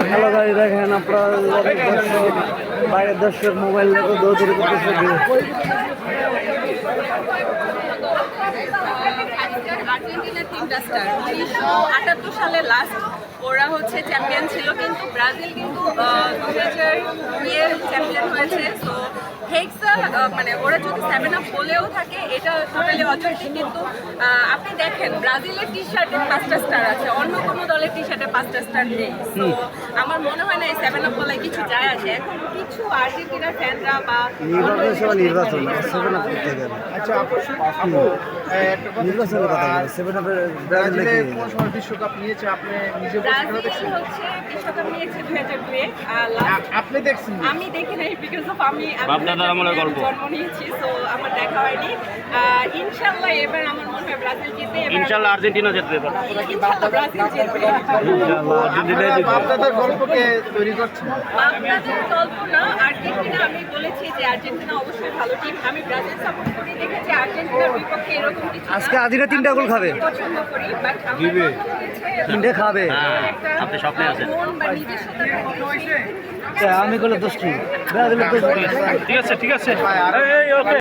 Hello guy, দেখেন আপনারা বাইরের দর্শক মোবাইল দৌড়ে করতেছে। আর্জেন্টিনার তিনটা স্টার 1978 সালে লাস্ট ওরা হচ্ছে চ্যাম্পিয়ন ছিল, কিন্তু ব্রাজিল কিন্তু 2002 চ্যাম্পিয়ন হয়েছে। সো হেক্সা মানে ওরা যদি 7 আপ বলেও থাকে এটা টোটালি অযৌক্তিক। কিন্তু আপনি দেখেন ব্রাজিলের টি শার্টে 5টা স্টার আছে, অন্য কোনো দলের টি শার্টে 5টা স্টার নেই। তো আমার মনে হয় না এই 7 আপ বলে কিছু যায় আসে। এখন কিছু আর্জেন্টিনার ফ্যানরা বা নির্বাচন 7 আপ করতে গেলে আচ্ছা নির্বাচনের কথা বলে 7 আপের ব্রাজিলে কোন সময় বিশ্বকাপ নিয়েছে আপনি নিজে ব্রাজিল হচ্ছে বিশ্বকাপ নিয়েছে 2002 আপনি দেখছেন? আমি দেখি নাই, বিকজ অফ আমি জন্ম নিয়েছি, তো আমার দেখা হয়নি। ইনশাআল্লাহ এবার আমার মনে হয় ব্রাজিল জিতবে। ইনশাআল্লাহ আর্জেন্টিনা জিতবে এবার। ইনশাআল্লাহ ব্রাজিল জিতবে। আপনাদের গল্পকে তৈরি করছেন? আপনাদের গল্প না, আর্জেন্টিনা। আমি বলেছি যে আর্জেন্টিনা অবশ্যই ভালো টিম। আমি ব্রাজিল সাপোর্ট করি দেখেছি, আর্জেন্টিনার বিপক্ষে এরকম কিছু না। আজকে আদিরা 3টা গোল খাবে, পছন্দ করি, বাট দিবে 3টে খাবে। আপনি স্বপ্নে আছেন। মন বা নিজের সাথে আমি করলে দোষ কি? ব্রাজিলের দোষ কি? ঠিক আছে।